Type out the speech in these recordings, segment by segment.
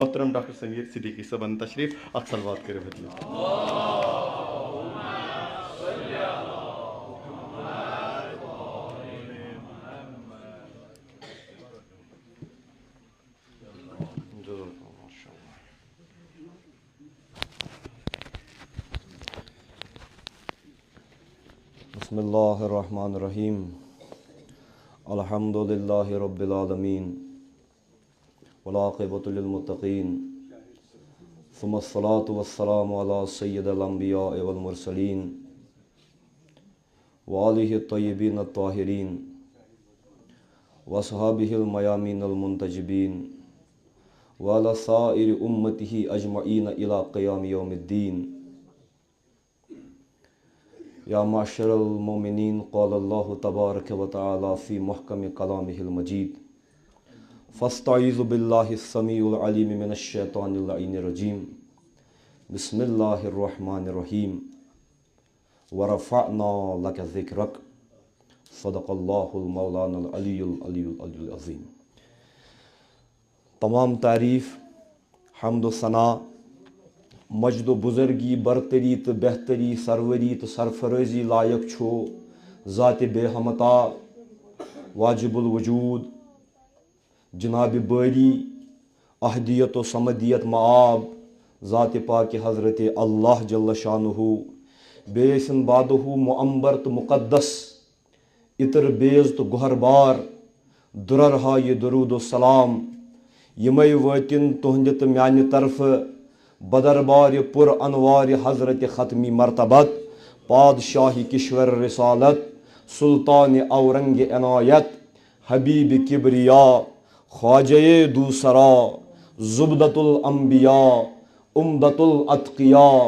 محترم ڈاکٹر سمیر صدیقی صاحبن تشریف ات سلوات کرو بسم اللہ الرحمن الرحیم الحمد للہ رب العالمین والعاقبۃ للمتقین ثم الصلاة والسلام علی سید الانبیاء والمرسلین وآلہ الطیبین الطاہرین واصحابہ المیامین المنتجبین وعلی سائر امتہ اجمعین الی قیام یوم الدین. یا معشر المومنین قال اللہ تبارک و تعالی فی محکم کلامہ المجید فاستعیذ باللہ السمیع العلیم من الشیطان اللعین الرجیم بسم اللہ الرحمن الرحیم ورفعنا لک ذکرک صدق اللہ المولانا العلی العظیم. تمام تعریف حمد و ثنا مجد و بزرگی برتری تو بہتری سروری تو سرفرازی لائق چھو ذات بے ہمتا واجب الوجود جناب باری احدیت و سمدیت معاب ذات پاک حضرت اللہ جل شانہ بیسن بادہ معمبر تو مقدس عطر بیز تو گہر بار دررہا یہ درود و سلام یمے واتن تہند تو میانہ طرف بدربار پر انوار حضرت ختمی مرتبت پادشاہی کشور رسالت سلطان اورنگ عنایت حبیب کبریا خواجہ دوسرا زبدۃ الانبیاء امدۃ الاتقیاء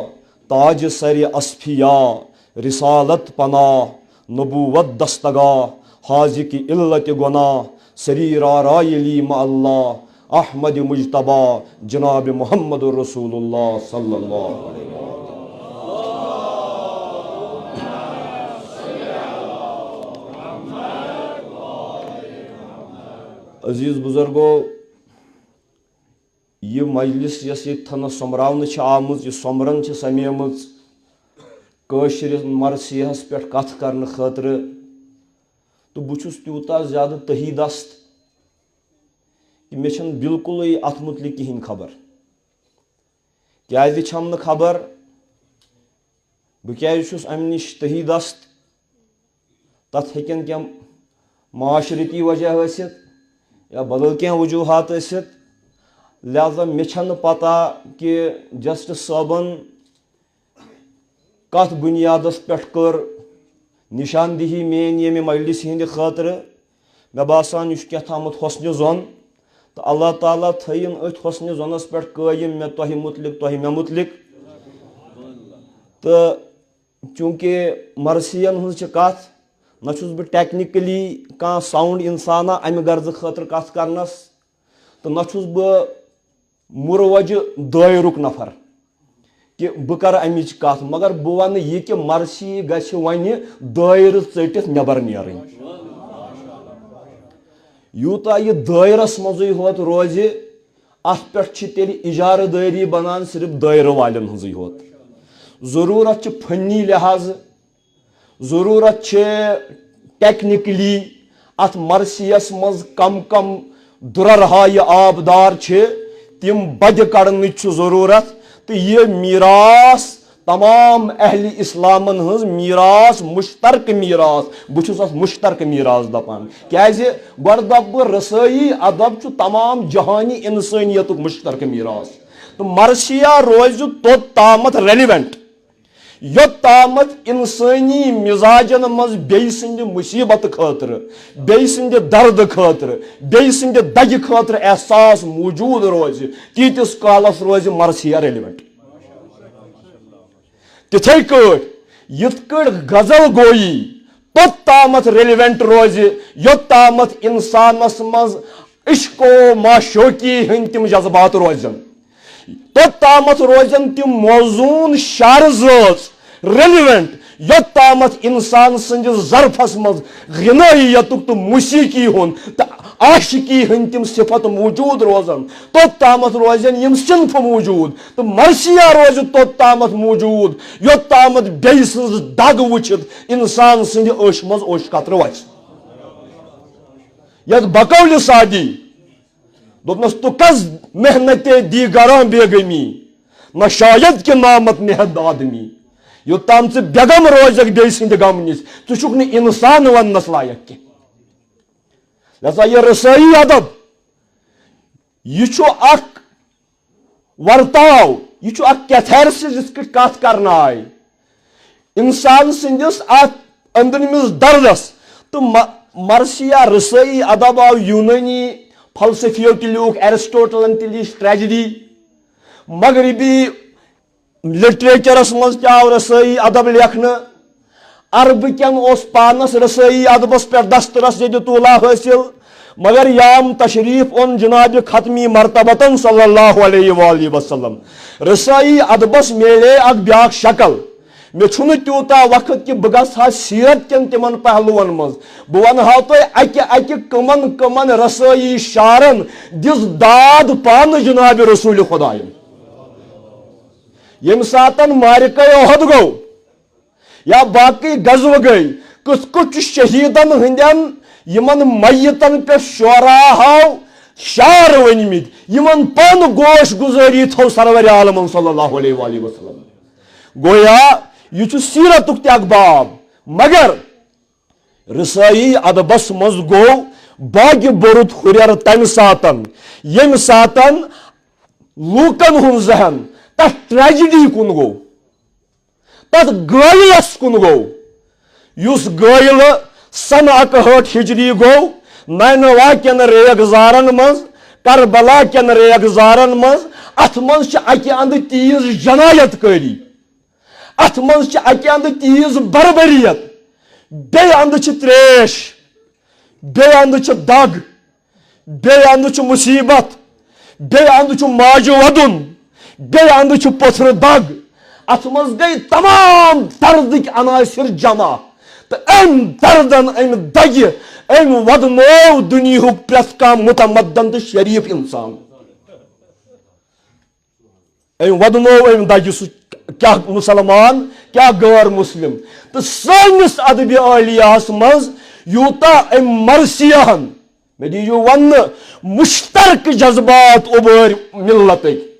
تاج سر اصفیاء رسالت پناہ نبوت دستگاہ حاذق علت گناہ سریر آرائلی مع اللہ احمد مجتبہ جناب محمد رسول اللہ صلی اللہ علیہ وسلم. عزیز بزرگو یہ مجلس یس یہ سمراؤن آمت یہ سمرن سمیمت قاشر مرثیہس پہ کت کرنے خاطر تو بہت تیوتہ زیادہ تہی دست کہ مے چھن بالکل ات متعلق کہین خبر کیازِ چھم نہ خبر بہ کیازِ چھس امہ نش تہی دست تت ہیکن کینٛہہ معاشرتی وجہ ٲسِتھ یا بدل کینٛہہ وجوہات ٲسِتھ لہذا مے چھنہ پتہ کہ جسٹس صٲبن کتھ بنیادس پٮ۪ٹھ کٔر نشاندہی میٲنۍ ییٚمہِ مجلس ہٕنٛدِ خٲطرٕ مےٚ باسان یہِ چھُ کینٛہہ حسنہِ زوٚن تو اللہ تعالیٰ تھٲیِن أتھۍ حسنہِ زوٚنس پٮ۪ٹھ قٲیِم مےٚ تۄہہِ متعلق تۄہہِ مےٚ متعلق. تہٕ چوٗنٛکہِ مرثِین ہٕنٛز چھِ کتھ نہ چھُس بہٕ ٹیکنِکلی کانٛہہ ساوُنٛڈ انسانہ امہِ غرضہٕ خٲطرٕ کتھ کرنس تہٕ نہ چھُس بہٕ مُروَجہِ دٲیرُک نفر کہ بہٕ کرٕ امِچ کتھ مگر بہٕ ونہٕ یہِ کہ مرثی گژھِ وۄنۍ دٲیرٕ ژٔٹِتھ نٮ۪بر نیرٕنۍ. یوٗتاہ یہِ دٲیرس منٛزٕے ہوت روزِ اتھ پٮ۪ٹھ چھِ تیٚلہِ اِجارٕ دٲری بنان صرف دٲیرٕ والٮ۪ن ہٕنٛزٕے ہوت. ضروٗرت چھِ فنی لحاظٕ ضروٗرت چھِ ٹیکنِکلی اتھ مرثیس منٛز کم کم دُررہا یہِ آبدار چھِ تِم بَدِ کڑنٕچ چھُ ضروٗرت تہٕ یہِ میٖراث تمام اہل اسلامن ہٕنٛز میٖراث مشترکہٕ میٖراث بہٕ چھُس اتھ مشترکہٕ میٖراث دپان کیازِ گۄڈٕ دپہٕ بہٕ رسٲیی ادب چھُ تمام جہانی انسٲنیتُک مشترکہٕ میٖراث تہٕ مرثیہ روزِ توٚت تامتھ ریلیونٹ یوٚت تامتھ انسٲنی مزاجن منٛز بیٚیہِ سٕنٛدِ مُصیبت خٲطرٕ بیٚیہِ سٕنٛدِ دردٕ خٲطرٕ بیٚیہِ سٕنٛدِ دگہِ خٲطرٕ احساس موٗجوٗد روزِ تیٖتِس کالس روزِ مرثیہ ریلیونٹ. تِتھے کٲٹھۍ یِتھ کٲٹھۍ غزل گویی توٚت تامتھ ریلیونٹ روزِ یوٚت تامتھ انسانس منٛز عشق و معشوقی ہٕنٛدۍ تِم جذبات روزن توٚت تامتھ روزن تِم موزوٗن شعر زٲژ ریلیونٹ یوٚت تامتھ انسان سٕنٛدِس ظرفس منٛز غنٲیتُک تہٕ موسیٖقی ہُنٛد تہٕ عاشقی ہند تم صفت موجود روزن توت تامت روزن یم صنف موجود تو مرثیہ روز توت تامت موجود یوت تامت بیٚیہِ سٕنٛز دگ وٕچھِتھ انسان سٕنٛدِ أچھ منٛز اوٚش قطرٕ وَسہِ یتھ بقول سادی دوٚپنَس تو کس محنت دیگراں بیگمی نہ شاید کہ نامت نہد آدمی یوٚتام ژٕ بیگم روزکھ بیٚیہِ سٕنٛدِ غم نِش ژٕ چھُکھ نہٕ انسان وننس لایق کینٛہہ لہذا یہ رسائی ادب یہ چھُ اکھ ورتاو یہ چھُ اکھ کیتھارسس یِتھ کٔٹھۍ کتھ کرنہٕ آیہِ انسان سٕنٛدِس اتھ أنٛدرمِس دردس تہٕ مرثیہ رسائی ادب آو یوٗنٲنی فلسفیو تہِ لیوٗکھ ایرسٹوٹلن تہِ لیٖچھ ٹریجڈی مغربی لٹریچرس منٛز تہِ آو رسائی ادب لیکھنہٕ عربہٕ کٮ۪ن اوس پانس رسائی ادبس پٮ۪ٹھ دسترس ییٚتہِ طوٗلہ حٲصِل مگر یام تشریف اوٚن جناب ختمی مرتبتن صلی اللہ علیہ وآلہ وسلم رسائی ادبس میلے اکھ بیاکھ شکل مےٚ چھُنہٕ تیوٗتاہ وقت کہِ بہٕ گژھٕ ہا سیرت کٮ۪ن تِمن پہلوٗون منٛز بہٕ ونہٕ ہاو تۄہہِ اکہِ کٕمن کٕمن رسائی شعرن دِژ داد پانہٕ جناب رسول خۄدایَن ییٚمہِ ساتن معرکہ احد گوٚو یا باقی غزوہ گئی کِتھ کٔٹھۍ چھُ شہیدن ہٕنٛدٮ۪ن یمن میتن پٮ۪ٹھ شعراہو شعر ؤنمٕتۍ یمن پانہٕ گوش گزٲری تھٲو سرور عالمن صلی اللہ علیہ وآلہ وسلم گویا یہ چھُ سیرتُک تہِ اکھ باب مگر رسائی ادبس منٛز گوٚو باقی بوٚرُت ہُریر تمہِ ساتن ییٚمہِ ساتن لوٗکن ہُنٛد ذہن تتھ ٹریجڈی کُن گوٚو تتھ گٲلس کُن گوٚو یُس گٲلہٕ سن 61 ہجری گوٚو نینوا کٮ۪ن ریگزارن منٛز کربلا کٮ۪ن ریگزارن منٛز اتھ منٛز چھِ اکہِ انٛدٕ تیٖژ جنایت کٲری اتھ منٛز چھِ اکہِ انٛدٕ تیٖژ بربریت بیٚیہِ انٛدٕ چھِ تریش بیٚیہِ انٛدٕ چھِ دگ بیٚیہِ انٛدٕ چھُ مُصیبت بیٚیہِ انٛدٕ چھُ ماجہِ ودُن بیٚیہِ انٛدٕ چھُ پٔتھرٕ دگ اتھ منٛز گٔے تمام دردٕکۍ عناصر جمع تہٕ أمۍ دردن أمۍ دگہِ أمۍ ودنوو دُنیہُک پرٛٮ۪تھ کانٛہہ متمدن تہٕ شریٖف انسان أمۍ ودنوو أمۍ دگہِ سُہ کیاہ مسلمان کیاہ غٲر مسلم تہٕ سٲنِس ادبِ عالیاہس منٛز یوٗتاہ أمۍ مرثیاہن مےٚ دیٖجو وننہٕ مشترکہٕ جذبات اُبٲرۍ ملتٕکۍ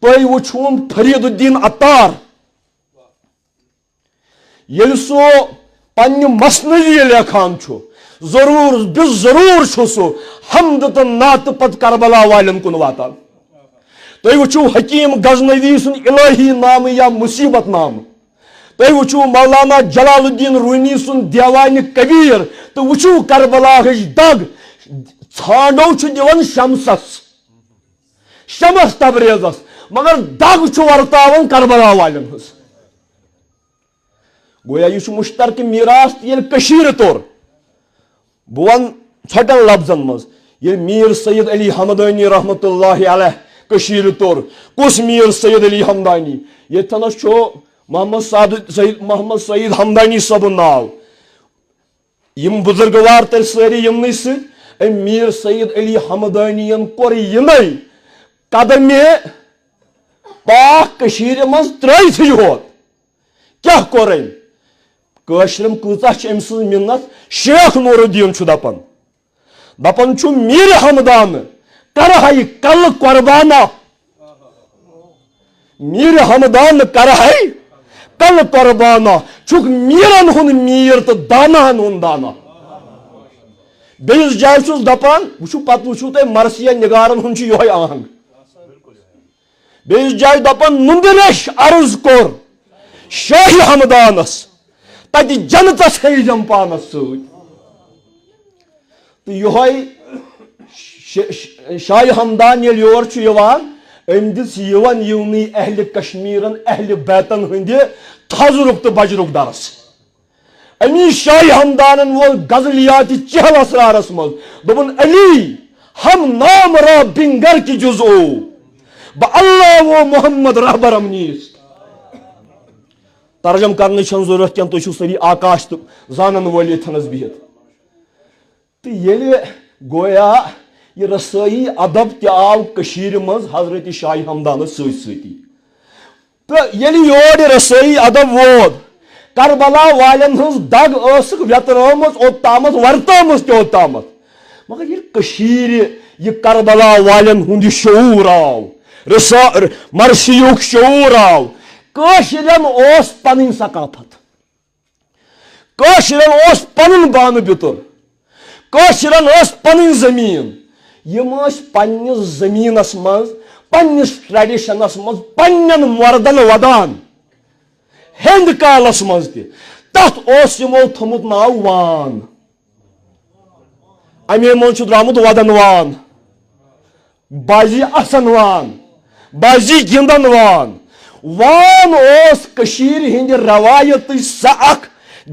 تۄہہِ وٕچھوُن فرید الدین عطار ییٚلہِ سُہ پننہِ مسنوی لیکھان چھُ ضروٗر چھُ سُہ حمدٕ تہٕ نعتہٕ پتہٕ کربلا والٮ۪ن کُن واتان تُہۍ وٕچھِو حکیٖم غزنوی سُنٛد الہی نامہٕ یا مصیبت نامہٕ تُہۍ وٕچھِو مولانا جلال الدین روٗنی سُنٛد دیوانہِ کبیٖر تہٕ وٕچھِو کربلاہٕچ دگ ژھانڈو چھُ دِوان شمس تبریزس مگر دگ چھُ ورتاوان کربلا والٮ۪ن ہٕنٛز گویا یہ مشترکہ میراث تہٕ ییٚلہِ کٔشیٖرِ توٚر بہٕ ونہٕ ژھۄٹٮ۪ن لفظن منٛز ییٚلہِ میٖر سید علی ہمدانی رحمتہ اللہ علیہ کٔشیٖرِ توٚر کُس میٖر سید علی ہمدانی ییٚتھنس چھُ محمد سعید ہمدانی صٲبُن ناو یم بزرگوار تیٚلہِ سٲری یِمنٕے سۭتۍ أمۍ میٖر سید علی ہمدانی ین کوٚر یِمے قدمہِ پاک کٔشیٖرِ منٛز ترٲیتھٕے یوت کیاہ کوٚر أمۍ کٲشرٮ۪ن کۭژاہ چھِ أمۍ سٕنٛز مِنت شیخ نور الدیٖن چھُ دپان چھُ میٖرِ ہمدانہٕ کرہا یہِ کلہٕ قۄربانہ میٖرِ ہمدانہٕ کرہا کلہٕ قۄربانہ چھُکھ میٖرن ہُنٛد میٖر تہٕ داناہن ہُنٛد دانا بیٚیِس جایہِ چھُس دپان پتہٕ وٕچھِو تُہۍ مرثیہ نگارن ہُنٛد چھُ یِہوے آہنگ بیٚیِس جایہِ دپان نُندریش عرض کوٚر شاہہِ ہمدانس تتہِ جنتس ہیٚیِجم پانس سۭتۍ تہٕ یِہوے شاہہِ ہمدان ییٚلہِ یور چھُ یِوان أمۍ دِژ یِونٕے اہلِ کشمیٖرن اہلِ بیتن ہٕنٛدِ تھزرُک تہٕ بجرُک درس امی شاہہِ ہمدانن وول غزلیاتِ چہل اسرارس منٛز دوٚپُن علی ہم نام را بنگر کی جز او بہ اللہ و محمد رہبرم نیست ترجم کرنٕچ چھنہٕ ضروٗرت کینٛہہ تُہۍ چھِو سٲری آکاش تہٕ زانن وٲلۍ ییٚتھنس بِہِتھ تہٕ ییٚلہِ گویا یہ رسائی ادب تہ آو کشیر مز حضرت شاہ ہمدان ستی تو یلی یور یہ رسائی ادب ووت کربلا والن ہز دگ ٲسٕکھ ویترٲمٕژ اوٚتامتھ ورتٲمٕژ تہِ اوٚتامتھ مگر یہ کشیر یہ کربلا والن ہند شعور آو مرثیُک شعور آو کٲشرٮ۪ن اوس پنٕنۍ ثقافت کٲشرٮ۪ن اوس پنُن بانہٕ بیُتر کٲشرٮ۪ن ٲس پنٕنۍ زٔمیٖن یِم ٲسۍ پننِس زٔمیٖنس منٛز پننِس ٹریڈِشنس منٛز پننٮ۪ن مردن ودان ہیٚنٛدۍ کالس منٛز تہِ تتھ اوس یِمو تھوٚمُت ناو وان امے منٛز چھُ درٛامُت ودن وان بازی اسن وان بازی گِنٛدن وان وان اوس کٔشیٖرِ ہِنٛدِ روایتٕچ سۄ اکھ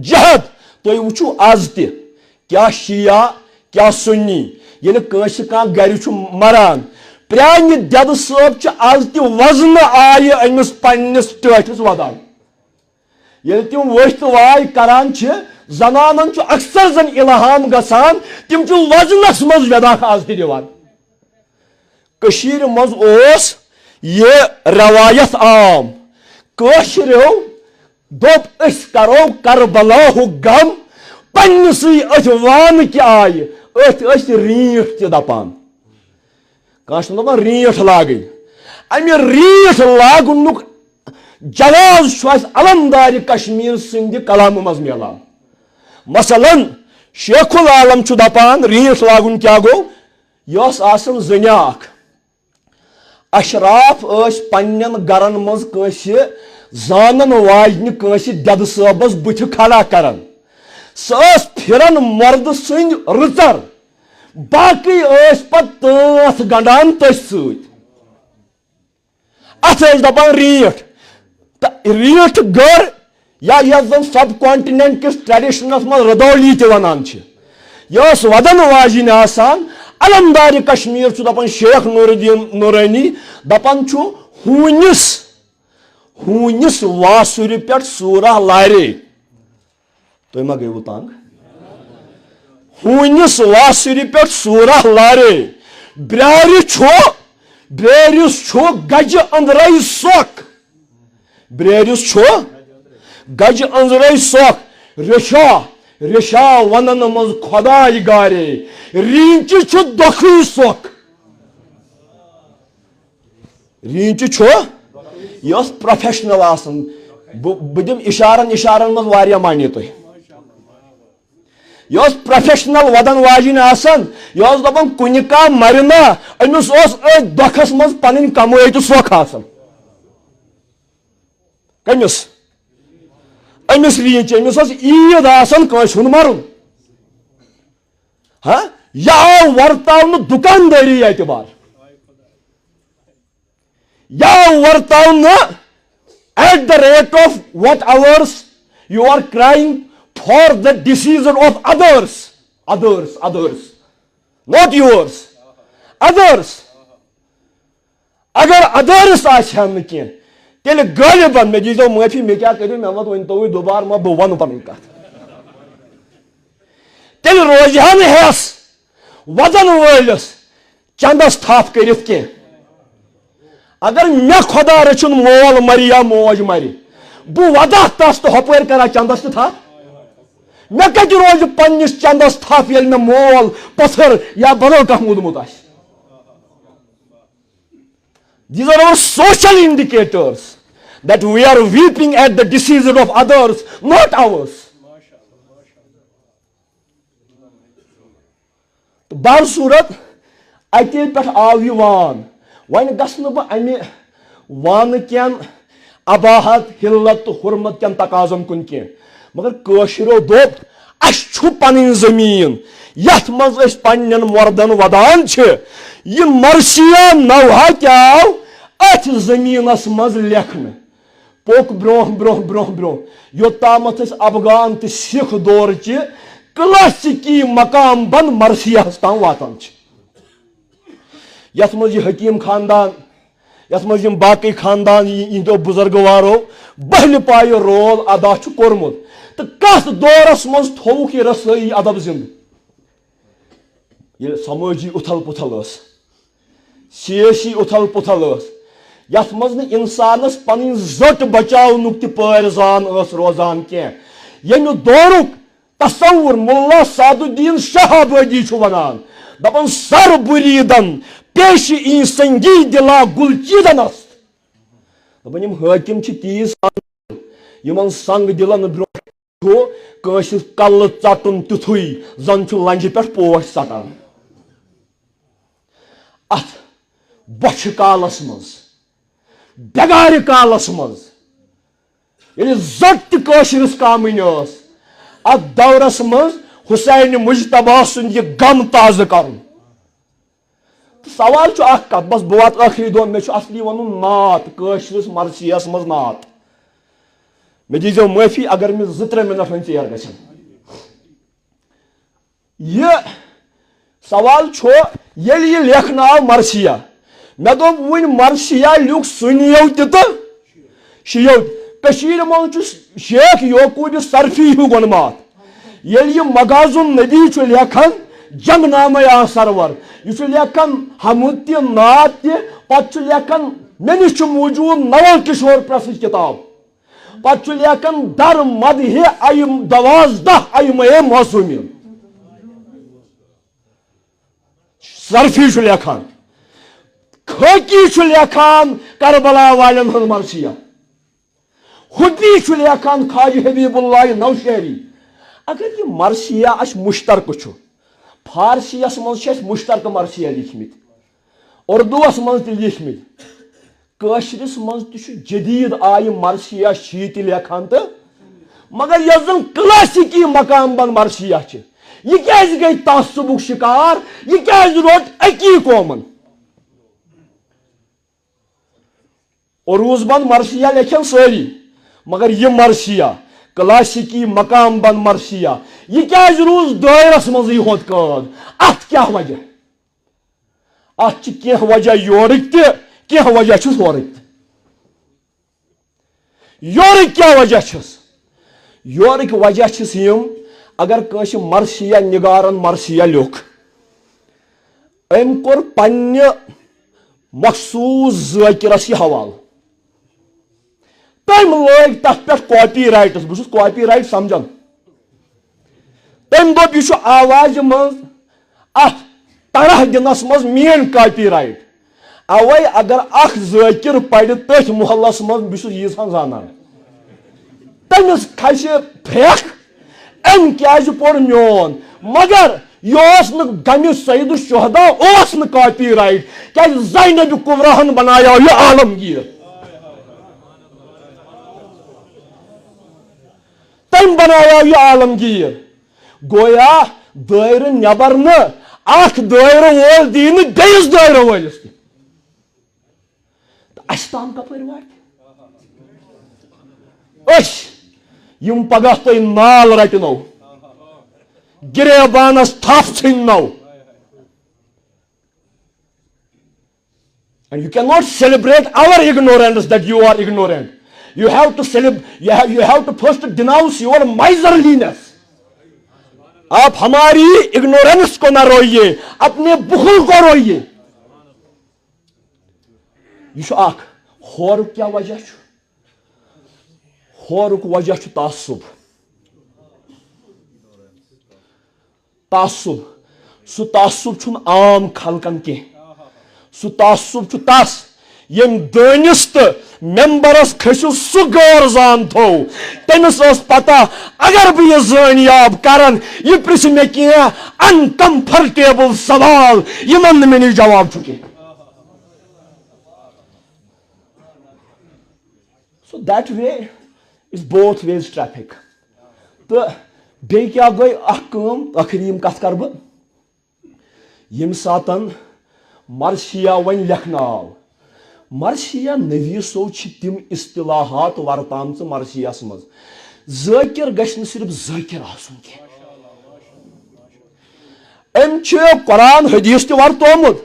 جہد تُہۍ وٕچھِو آز تہِ کیٛاہ شِیا کیٛاہ سُنی ییٚلہِ کٲنٛسہِ کانٛہہ گرِ چھُ مران پرٛانہِ دٮ۪دٕ صٲب چھِ آز تہِ وزنہٕ آیہِ أمِس پننِس ٹٲٹھِس ودان ییٚلہِ تِم ؤتھۍ واے کران چھِ زنانن چھُ اکثر زن اِلہام گژھان تِم چھِ وزنس منٛز ویداکھ آز تہِ دِوان کٔشیٖرِ منٛز اوس یہ روایت عام کٲشریو دوٚپ أسۍ کرو کربلاہُک غم پننِسٕے أتھۍ وانٕکہِ آیہِ أتھۍ ٲسۍ ریٖٹھ تہِ دپان کانٛہہ چھُ دپان ریٖٹھ لاگٕنۍ امہِ ریٖٹھ لاگنُک جواز چھُ اسہِ علمدارِ کشمیٖر سٕنٛدِ کلامہٕ منٛز مِلان مثلاً شیخ العالم چھُ دپان ریٖٹھ لاگُن کیٛاہ گوٚو یہِ ٲس آسان زٔنہِ اکھ اشراف ٲسۍ پننٮ۪ن گرن منٛز کٲنٛسہِ زانن واجنہِ کٲنٛسہِ دٮ۪دٕ صٲبس بٕتھِ کھڑا کران سۄ ٲس پھران مردٕ سٕنٛدۍ رٕژر باقٕے ٲسۍ پتہٕ تٲتھ گنڈان تٔتھۍ سۭتۍ اتھ ٲسۍ دپان ریٖٹھ تہٕ ریٖٹھ گر یا یتھ زن سب کانٹِنیٚنٹ کِس ٹریڈِشنس منٛز رودولی تہِ ونان چھِ یہِ ٲس ودن واجِنۍ آسان علمدارِ کشمیٖر چھُ دپان شیخ نور الدین نورانی دپان چھُ ہوٗنِس واسُرِ پٮ۪ٹھ سوٗرہ لارے تُہۍ ما گٔیوٕ تنگ ہوٗنِس واسُرِ پٮ۪ٹھ سوٗرہ لارے برٛارِس چھُ گجہِ أنٛدرَے سۄکھ برٛٲرِس چھُ گجہِ أنٛدرَے سۄکھ ریشا ونن منٛز خۄداے گارے ریٖنچہِ چھُ دۄکھٕے سۄکھ ریٖنچہِ چھُ یہِ ٲس پروفیشنل آسان بہٕ دِمہٕ اِشارن منٛز واریاہ معنی تۄہہِ یہِ ٲس پروفیشنل ودن واجِنۍ آسان یہِ ٲس دپان کُنہِ کانٛہہ مرِ نا أمِس اوس أتھۍ دۄکھس منٛز پنٕنۍ کمٲے تہٕ سۄکھ آسان کٔمِس أمِس ریٖنچہِ أمِس ٲس عیٖد آسان کٲنٛسہِ ہُنٛد مرُن یہِ آو ورتاونہٕ دُکاندٲری اعتبار یہِ آو ورتاونہٕ at the rate of what hours you are crying for the diseases of others not yours others اگر others آسہِ ہا نہٕ کینٛہہ تیٚلہِ غٲلبن مےٚ دیٖزیو معٲفی مےٚ کیٛاہ کٔرِو مےٚ ؤنۍتوٕے دُبارٕ ما بہٕ وَنہٕ پنٕنۍ کتھ تیٚلہِ روزِ ہا نہٕ ہٮ۪س ودن وٲلِس چندس تھپھ کٔرِتھ کینٛہہ اگر مےٚ خۄدا رٔچھُن مول مرِ یا موج مرِ بہٕ ودہ تس تہٕ ہۄپٲرۍ کرا چندس تہِ تھپھ مےٚ کتہِ روزِ پننِس چندس تھپھ ییٚلہِ مےٚ مول پٔتھٕر یا بدل کانٛہہ موٗدمُت آسہِ These are our social indicators that we are weeping at the diseases of others, not ours. بہر صوٗرت اتے پٮ۪ٹھ آو یہِ وان وۄنۍ گژھٕ نہٕ بہٕ امہِ وانہٕ کٮ۪ن اباہت حِلت تہٕ حُرمت کٮ۪ن تقاضن کُن کینٛہہ مگر کٲشرو دوٚپ اسہِ چھُ پنٕنۍ زٔمیٖن یتھ منٛز أسۍ پننٮ۪ن مردن ودان چھِ یہِ مرثِیا نوحہ تہِ آو أتھۍ زٔمیٖنس منٛز لیکھنہٕ پوٚک برونٛہہ برونٛہہ برونٛہہ برونٛہہ یوٚتامتھ أسۍ افغان تہٕ سِکھ دورچہِ کلاسِکی مقام بنٛد مرثِیاہس تام واتان چھِ یتھ منٛز یہِ حکیٖم خاندان یتھ منٛز یِم باقٕے خاندان یِہنٛدیو بُزرگوارو بہلہِ پایہِ رول ادا چھُ کوٚرمُت تہٕ کتھ دورس منٛز تھووُکھ یہِ رسٲیی ادب زِنٛدٕ یہ سماجی اتھل پتھل سیاسی اتھل پتھل یت مز انسانس پن زٹ بچاونک تہ پٲرزان روزان کی یمہ دورک تصور ملا سعد الدین شاہ آبادی ونان دپان سر بریدن پیش ای سنگی دلا گل چیدن است دپان یم حاکم چھ تیز یمن سنگ دلن برو کٲنٛسہِ کلہٕ ژٹُن تیُتھُے زن چھُ لنجہِ پٮ۪ٹھ پوش ژٹان اتھ بۄچھِ کالس منٛز بٮ۪گارِ کالس منٛز ییٚلہِ زٹ تہِ کٲشرِس کامٕنۍ ٲس اتھ دورس منٛز حسین مجتبیٰ سُنٛد یہِ غم تازٕ کرُن تہٕ سوال چھُ اکھ کتھ بس بہٕ واتہٕ ٲخری دۄہ مےٚ چھُ اصلی ونُن نعت کٲشرِس مرثیَس منٛز نعت مےٚ دیٖزیو معٲفی اگر مےٚ 2-3 مِنٹ وۄنۍ ژیر گژھن یہِ سوال چھُ ییٚلہِ یہِ لیکھنہٕ آو مرثیہ مےٚ دوٚپ وٕنۍ مرثیہ لیوٗکھ سُنیو تہِ تہٕ شیو تہِ کٔشیٖرِ منٛز چھُ شیخ یعقوٗبِ سرفی ہیوٗ ووٚنمُت ییٚلہِ یہِ مغاز النبی چھُ لیکھان جنگ نامے آ سرور یہ چھُ لیکھان حمد تہِ نعت تہِ پتہٕ چھُ لیکھان مےٚ نِش چھُ موٗجوٗد نوَل کِشور پریسٕچ کِتاب پتہٕ چھُ لیکھان در مدحِ ایم 12 ایمے معصوٗمیٖن سرفی چھُ لیکھان خٲکی چھُ لیکھان کربلا والٮ۪ن ہٕنٛز مرثیہ حُبی چھُ لیکھان خواجہ حبیب اللہ نوشہری اگر یہ مرثیہ اَسہِ مُشترکہٕ چھُ فارسیَس منٛز چھِ اَسہِ مُشترکہٕ مرثیہ لیٖکھمٕتۍ اُردوٗوَس منٛز تہِ لیٖکھمٕتۍ کٲشرِس منٛز تہِ چھُ جدیٖد آیہِ مرثیہ چھِ تہِ لیکھان تہٕ مگر یۄس زن کلاسِکی مقام بنٛد مرثیہ چھِ یہ کیٛازِ گٔے تعصُبُک شِکار یہ کیٛازِ روٹ اکی قومن عروٗز بنٛد مرثیہ لیکھن سٲری مگر یہ مرثیہ کلاسِکی مقام بنٛد مرثیہ یہ کیٛازِ روٗز دٲیرس منٛزٕے ہوت قٲد اتھ کیٛاہ وجہ اتھ چھِ کینٛہہ وجہ یورٕکۍ تہِ کینٛہہ وجہ چھُس ہورٕکۍ تہِ یورٕکۍ کیٛاہ وجہ چھِس یورٕکۍ وجہ چھِس یِم اگر کٲنٛسہِ مرثیہ نگارن مرثیہ لیوٚکھ أمۍ کوٚر پننہِ مخصوٗص ذٲکرس یہِ حوالہٕ تٔمۍ لٲگۍ تتھ پٮ۪ٹھ کاپی رایٹس بہٕ چھُس کاپی رایٹ سمجھان تٔمۍ دوٚپ یہِ چھُ آوازِ منٛز اتھ طرح دِنس منٛز میٲنۍ کاپی رایٹ اوے اگر اکھ ذٲکر پرِ تٔتھۍ محلس منٛز بہٕ چھُس ییٖژہن زانان تٔمِس کھسہِ پھرٛکھ أمۍ کیٛازِ پوٚر میون مگر یہِ اوس نہٕ غمہِ سعید الشہدا اوس نہٕ کاپی رایٹ کیٛازِ زینب کُبراہن بنایو یہِ عالمگیٖر تٔمۍ بنایو یہِ عالمگیٖر گویا دٲیرٕ نٮ۪بر نہٕ اکھ دٲیرٕ وول دی نہٕ بیٚیِس دٲیرٕ وٲلِس تہِ تہٕ اَسہِ تام کپٲرۍ واتہِ أسۍ یِم پگاہ تۄہہِ نال رٹنو گریبانس تھپھ ژھٕننو and you cannot celebrate our ignorance that you are ignorant you have to you have to first denounce your miserliness آپ ہماری اگنورینس کو نہ روئیے اپنے بخل کو روئیے یہ چھُ اکھ ہورُک کیٛاہ وجہ چھُ ہورُک وجہ چھُ تعصب تعصب سُہ تعصب چھُنہٕ عام خلقن کینٛہہ سُہ تعصب چھُ تس یم دٲنِس تہٕ ممبرس کھٔسِو سُہ غٲر زان تھوٚو تٔمِس ٲس پتہ اگر بہٕ یہِ زٲنیاب کرن یہِ پرژھِ مےٚ کینٛہہ انکمفرٹیبل سوال یِمن نہٕ مےٚ نِش جواب چھُ کینٛہہ so that way is both ways traffic تہٕ بیٚیہِ کیٛاہ گٔے اکھ کٲم ٲخری یِم کتھ کرٕ بہٕ ییٚمہِ ساتن مرثیہ وۄنۍ لیکھنہٕ آو مرثیہ نویسو چھِ تِم اصطلاحات ورتامژٕ مرثیس منٛز ذٲکر گژھِ نہٕ صرف ذٲکر آسُن کینٛہہ أمۍ چھُ قرآن حدیث تہِ ورتومُت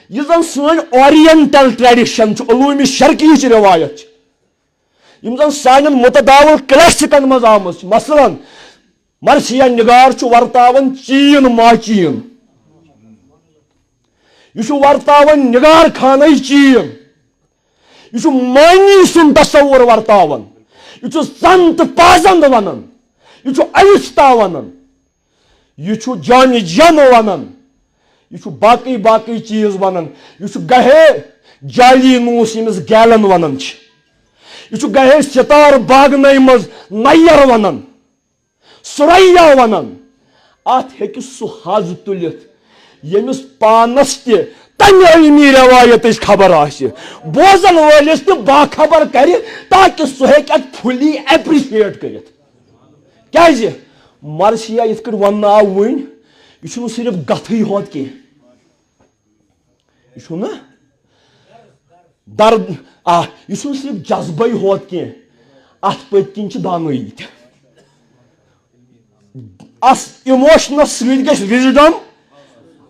یہِ زن سٲنۍ اورینٹل ٹریڈِشن چھُ علوٗمِ شرقیٕچ رِوایت چھِ یِم زن سانٮ۪ن متداول کلاسِکن منٛز آمٕژ چھِ مثلاً مرثیہ نگار چھُ ورتاوان چیٖن ماچیٖن یہ ورتاون نگار خانہ چیل یہ معنی سن تصور ورتاون یہ زن تو پازند ونان یہ آہستہ ونان یہ جان جن ونان یہ باقی باقی چیز ونان یہ گہے جالی نوس یمس گیلن ونان یہ گہے ستار باغنائی مز نیر ونان سریا ونان ات ہیکہ سہ حظ تلتھ یمس پانس تہ تمہ علمی روایت خبر آسہ بوزن ولس تہ باخبر کر تاکہ سہ ہیکہ ات فلی ایپریشیٹ کرت کیازِ مرثیہ یتھ کٔنۍ وننہٕ آو وٕنۍ یہ چھُنہٕ صرف گتھٕے ہوت کینٛہہ یہ چھُنہٕ درد یہ چھُنہٕ صرف جذبے ہوت کینٛہہ ات پٔتۍ کِنۍ چھِ دانٲیی تہِ اس ایموشنس سۭتۍ گژھِ وزڈم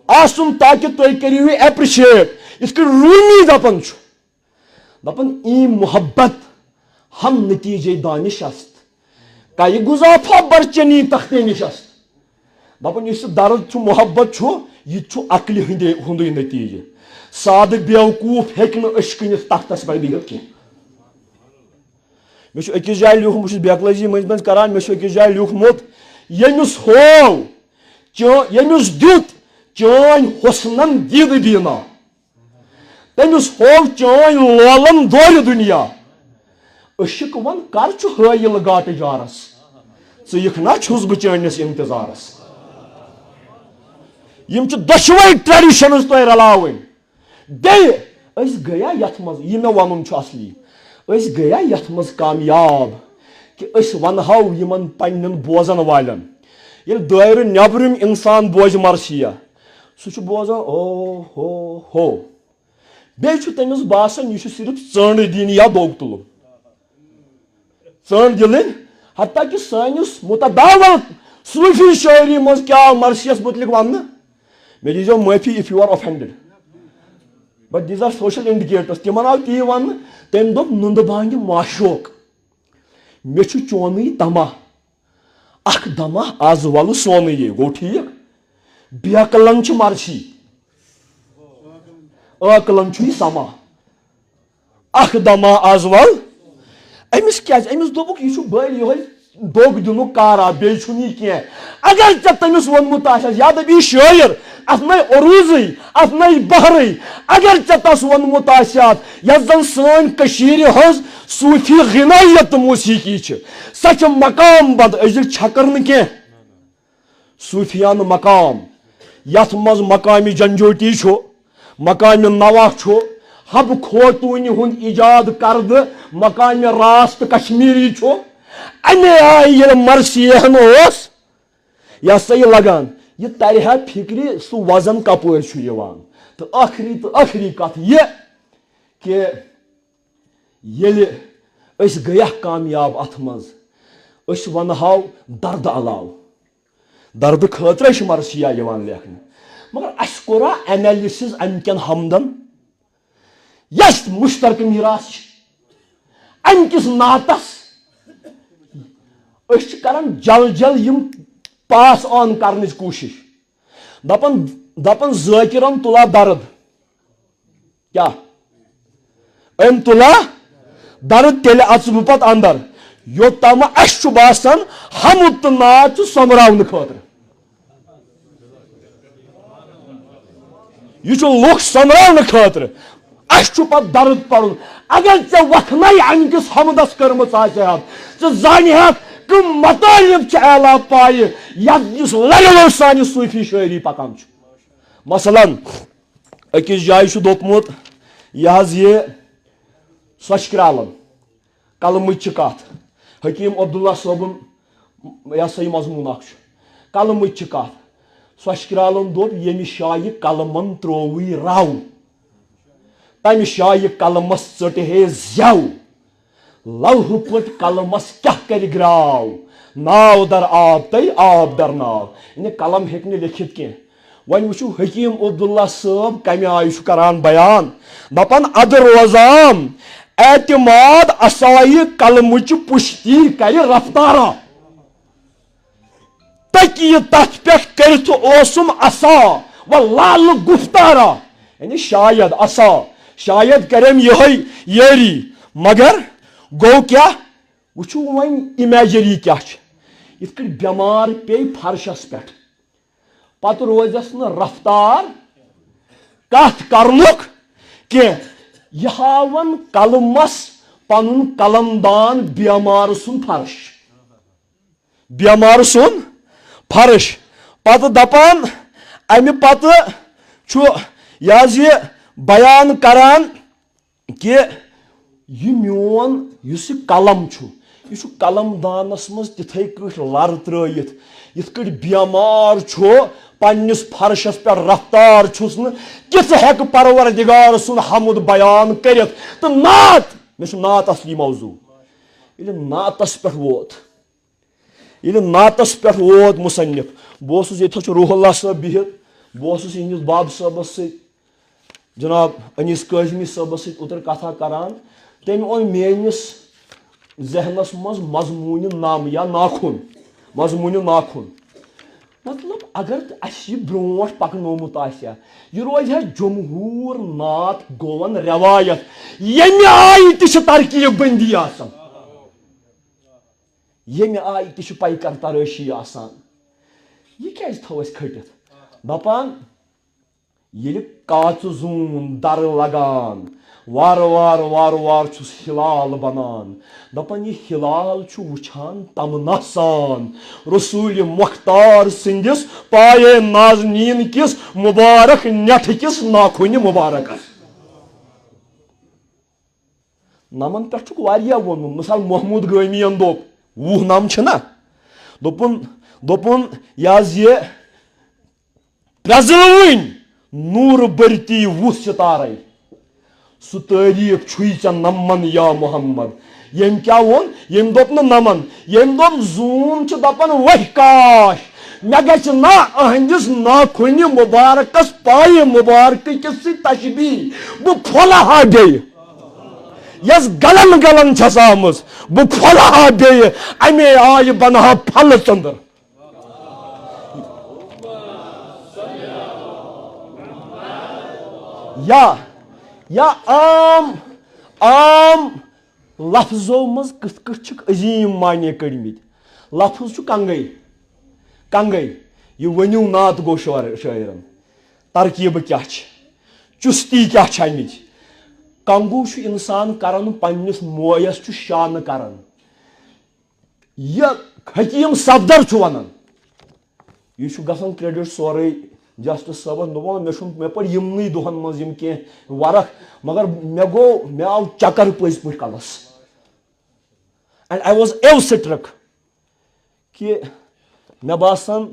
آسُن تاکہ تُہۍ کٔرِو یہِ ایپرِشیٹ یِتھ کٔنۍ روٗمی دپان چھُ دپان ای محبت ہم نتیجے دانش است کئی گزافہ برچنی تختے نشست دپان اس درد چھُ محبت چھُ یہ چھُ عقلہِ ہُنٛدُے نتیجہ سادٕ بیوقوٗف ہیٚکہِ نہٕ أچھ کٕنِتھ تختس پٮ۪ٹھ بِہِتھ کینٛہہ مےٚ چھُ أکِس جایہِ لیوٗکھمُت بہٕ چھُس بیکلٲزی مٔنٛزۍ مٔنٛزۍ کران مےٚ چھُ أکِس جایہِ لیوٗکھمُت ییٚمِس ہوو ییٚمِس دیُت چٲنۍ حُسنن دِد بیٖنا تٔمِس ہوو چٲنۍ لولن دورِ دُنیا عشق ون کر چھُ حٲیِل گاٹہٕ جارس ژٕ یِکھ نا چھُس بہٕ چٲنِس انتظارس یم چھِ دۄشوے ٹریڈِشنز تۄہہِ رلاوٕنۍ بیٚیہِ أسۍ گٔیا یتھ منٛز یہِ مےٚ وَنُن چھُ اصلی أسۍ گٔیا یتھ منٛز کامیاب کہِ أسۍ ونہو یِمن پننٮ۪ن بوزن والٮ۪ن ییٚلہِ دٲیرٕ نٮ۪برِم انسان بوزِ مرثیہ سُہ چھُ بوزان او ہو بیٚیہِ چھُ تٔمِس باسان یہِ چھُ صرف ژٲنٛڈٕ دِنۍ یا دوٚگ تُلُن ژٲنٛڈ دِلٕنۍ حتیٰ کہ سٲنِس متداول صوٗفی شٲعری منٛز کیٛاہ آو مرثیس متعلق وننہٕ مےٚ دیٖزیو معٲفی if you are offended but these are social indicators تِمن آو تی وننہٕ تٔمۍ دوٚپ نُندٕ بانگہِ معشوق مےٚ چھُ چونٕے تما اکھ دما آز ولہٕ سونٕے گوٚو ٹھیٖک بیقلن چھِ مرثی عٲقلن چھُ یہِ سما اکھ دما آز ول أمِس کیٛازِ أمِس دوٚپُکھ یہِ چھُ بٔلۍ یِہوے دوٚگ دِنُک کارا بیٚیہِ چھُنہٕ یہِ کینٛہہ اگر ژےٚ تٔمِس ووٚنمُت آسٮ۪س یا دَپہِ یہِ شٲعر اتھ نٔے عروٗزٕے اتھ نٔے بہرٕے اگر ژےٚ تس ووٚنمُت آسہِ اتھ یۄس زن سٲنۍ کٔشیٖرِ ہٕنٛز صوٗفی غِنایت تہٕ موسیٖقی چھِ سۄ چھِ مقام بنٛد أزِکۍ چھکر نہٕ کینٛہہ صوٗفیانہٕ مقام یتھ منٛز مقامِ جنجوٹی چھُ مقامِ نوا چھُ حبہٕ خوتوٗنہِ ہُنٛد ایجاد کردٕ مقامِ راس تہٕ کشمیٖری چھُ امے آیہِ ییٚلہِ مرثیہن اوس یہِ ہسا یہِ لگان یہِ ترِ ہا فکرِ سُہ وزن کپٲرۍ چھُ یِوان تہٕ ٲخری کتھ یہِ کہِ ییٚلہِ أسۍ گٔیہ کامیاب اتھ منٛز أسۍ ونہو دردٕ علاوٕ دردٕ خٲطرٕ چھِ مرثیہ یِوان لیکھنہٕ مگر اسہِ کوٚرا انیلسِز امہِ کٮ۪ن حمدن یس مشترکہٕ میٖراث چھِ امہِ کِس نعتس أسۍ چھِ کران جل جل یم پاس آن کرنٕچ کوٗشش دپان ذٲکِرن تُلا درد کیٛاہ أمۍ تُلا درد تیٚلہِ اژٕ بہٕ پتہٕ اندر یوٚتامہ اسہِ چھُ باسان حمد تہٕ نعت چھُ سوٚمراونہٕ خٲطرٕ یہ لُکھ سوٚمراونہٕ خٲطرٕ اسہِ چھُ پتہٕ درد پرُن اگر ژےٚ وۄتھنَے امہِ کِس حمدس کٔرمٕژ آسہِ ہا ژٕ زانہَکھ کٕم مطالب چھِ اعلیٰ پایہِ یُس لگو سانہِ صوٗفی شٲعری پکان چھُ مثلاً أکِس جایہِ چھُ دوٚپمُت یہِ حظ یہِ سۄچھ کرٛالن کلمٕچ چھِ کتھ حکیٖم عبداللہ صٲبُن یہِ ہسا یہِ مضموٗن اکھ چھُ کلمٕچ چھِ کتھ سۄچھ کرٛالن دوٚپ ییٚمہِ جایہِ کلمن ترووٕے رو تمہِ جایہِ کلمس ژٔٹۍ ہے زٮ۪و لوہہٕ پٲٹھۍ کلمس کیٛاہ کرِ گراو ناو در آب تہٕ آب در ناو یعنی قلم ہیٚکہِ نہٕ لیکھِتھ کینٛہہ وۄنۍ وٕچھِو حکیٖم عبداللہ صٲب کمہِ آیہِ چھُ کران بیان دپان ادٕ روزام اعتماد اسایہِ قلمٕچہِ پُشتی کرِ رفتارا تٔکیہِ تتھ پٮ۪ٹھ کٔرِتھ اوسُم اسا و لالہٕ گفتارا یعنی شاید اسا شاید کرم یہ یری مگر گو کیا وچھو ون امیجری کیا یت کٹ بیمار پی فرشس پہ پتہ روزس نا رفتار کت کرنک کی یہ ہاون قلمس پن قلم دان بیمار سن فرش بیمار سن فرش پتہ دپان امہ پتہ یہ بیان کران کہ یہ میون اس قلم یہ قلم دانس مز تتھے کٹ لر ترائت یت کٹ بیمار پنس فرشس پہ رفتار چھس کت ہیک پروردگار سن حمد بیان کرت تو نعت میں نعت اصلی موضوع یل نعتس پہ ووت یل نعتس پہ ووت مصنف بہت یہ روح اللہ صاحب بہت بہت انس باب صاحبس ست جناب انیس کاظمی صاحبس ست اتر کتھا کران تم اون میانس ذہنس مز مضمون نام یا ناخن مضمون ناخن مطلب اگر اس برو پکنومت یہ روز ہے جمہور نعت گون روایت یم آئی تہ ترکیب بندی آسان یم آئی تہ پیکر تراشی آسان یہ کیاز تھو اس کھٹت دپان یل کاچ زون در لگان وار وار وار وار چھس ہلال بنان دپان یہ ہلال چھو وچھان تمنا سان رسول مختار سندس پائے نازنین کس مبارک نٹھ کس ناخن مبارک نمن پہ واریاہ وونمت مثال محمود گامیین دوپ 20 نم چھنا دوپن یہ پرزلوین نور برتی 20 ستارے سہ تعریف چھوئی ژے نمن یا محمد یم کیا وون یم دوپ نمن یم دوپ زون چھ دپان وہ کاش مے گژھِ نا اہندس ناخن مبارکس پائے مبارک کس سی تشبیہ بہ پھولہ ہا بیٚیہِ یس گلن گلن چھس آمٕژ بہ پھولہ ہا بیٚیہِ امے آیہِ بنہا پھل ژندر یا عام لفظوں مز کت کت عظیم معنی کڑمت لفظ کنگئی یہ ونیو نعت گو شاعرن ترکیب کیا چستی کیا امچ کنگو انسان کران پنس مویس شان کران یہ حکیم صفدر ونان یہ گژھان کریڈٹ سورے جسٹس صاحب مے پڑ یمنی دہن مز کی ورق مگر مے آو چکر پز پہ کلس اینڈ آئی واز ایو سٹرک کہ مے باسان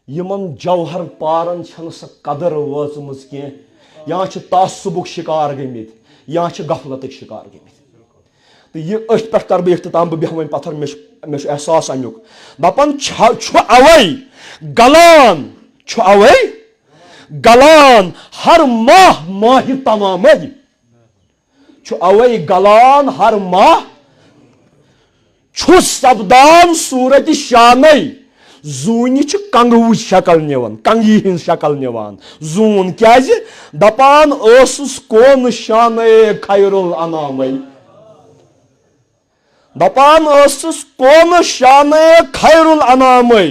یمن جوہر پارن چھن سا قدر وٲژمٕژ کینٛہہ یا چھ تعصبک شکار گٔمٕتۍ یا چھ غفلتک شکار گٔمٕتۍ تو یہ أتھۍ پٮ۪ٹھ کر بہٕ اختتام بہٕ بیٚہمہٕ وۄنۍ پتھر مےٚ چھُ احساس امیُک دپان چھُ اوے گلان چھُ اوے گلان ہر ماہ تمام چھُ اوے گلان ہر ماہ چھُس سپدان صورت شانے زونہِ چھُ کنگوٕچ شکل نِوان کنگی ہٕنٛز شکل نِوان زوٗن کیازِ دپان ٲسٕس کون شانے خیر الانامے دپان ٲسٕس کون شانے خیر الانامے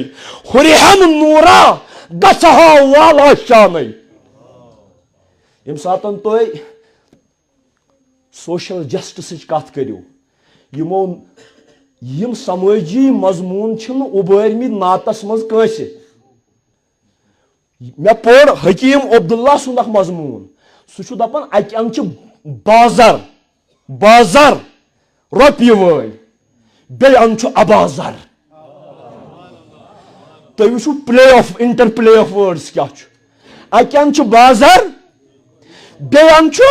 ہُرہم نورا گژھِ ہا والا شانے ییٚمہِ ساتن تُہۍ سوشل جسٹسٕچ کتھ کٔرِو یِمو یم سمٲجی مضمون چھنہٕ اُبٲرمٕتۍ نعتس منٛز کٲنٛسہِ مےٚ پوٚر حکیم عبداللہ سُنٛد اکھ مضموٗن سُہ چھُ دپان اکہِ اندٕ چھِ بازر رۄپیہِ وٲلۍ بیٚیہِ اندٕ چھُ ابازر تُہۍ وٕچھِو play of interplay of words کیاہ چھُ اکہِ اندٕ چھُ بازر بیٚیہِ اندٕ چھُ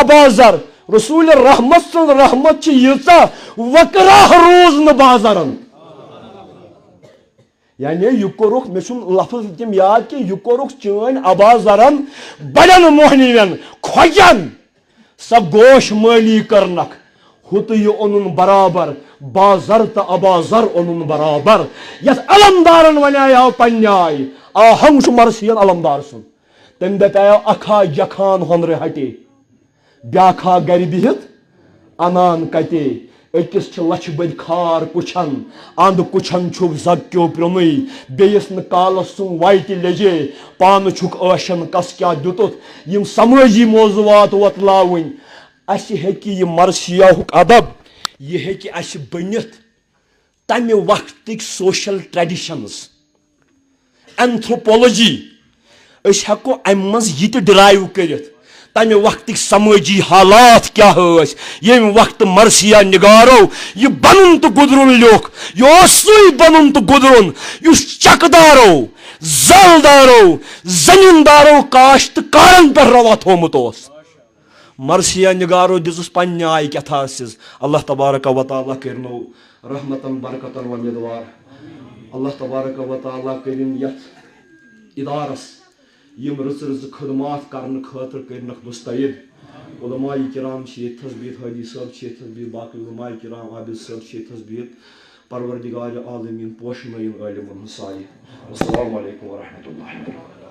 ابازر رسول رحمت سن رحمت چھ ییژا وکراہ روز نہ بازرن یعنی یہ کورُکھ مےٚ چھُنہٕ لفظ تِم یاد کینٛہہ یہِ کورُکھ چٲنۍ ابازرن بڑٮ۪ن موہنوٮ۪ن کھۄجن سۄ گوش مٲلی کرنکھ ہُہ تہٕ یہِ اوٚنُن برابر بازر تہٕ ابازر اوٚنُن برابر یتھ علمدارن ونیاو پننہِ آیہِ آہنگ چھُ مرثین علمدار سُنٛد تم دپیو اکھا یکھان ہونرٕ ہٹے بیاکھا گرِ بِہِتھ انان کتے أکِس چھِ لچھِ بٔدۍ کھار کُچھن اند کُچھن چھُکھ زگکیو پرٛونُے بیٚیِس نہٕ کالس سُم ویٹہِ لیجے پانہٕ چھُکھ ٲشن کس کیاہ دِتُتھ یِم سمٲجی موضوعات وۄتلاوٕنۍ اسہِ ہیٚکہِ یہِ مرثیاہُک ادب یہِ ہیٚکہِ اسہِ بٔنِتھ تمہِ وقتٕکۍ سوشل ٹریڈِشنز اینتھروپولوجی أسۍ ہیٚکو امہِ منٛز یہِ تہِ ڈرایو کٔرِتھ تمہِ وقتٕکۍ سمٲجی حالات کیاہ ٲسۍ ییٚمہِ وقتہٕ مرثیا نگارو یہِ بنُن تہٕ گُزرُن لیوٚکھ یہِ اوس سُے بنُن تہٕ گُزرُن یُس چکہٕ دارو زالدارو زمیٖندارو کاشتہٕ کارن پٮ۪ٹھ روا تھومُت اوس مرثیا نگارو دِژٕس پننہِ آیہِ کیتھارسِز اللہ تبارک و تعالیٰ کٔرنو رحمتن برکتن و مدوار اللہ تبارک و تعالیٰ کٔرِنۍ یتھ ادارس یم رٕژ خدمات کرنہٕ خٲطرٕ کٔرنکھ مستعد علماء کرام چھِ ییٚتھس بِہِتھ حٲجی صٲب چھِ ییٚتھس بِہِتھ باقٕے علماء کرام عابد صٲب چھِ ییٚتھس بِہِتھ پروردگار عالمیٖن پوشنٲیِن عٲلمن ہٕنٛز سایہِ السلام علیکم ورحمتہ اللہ وبرکاتہ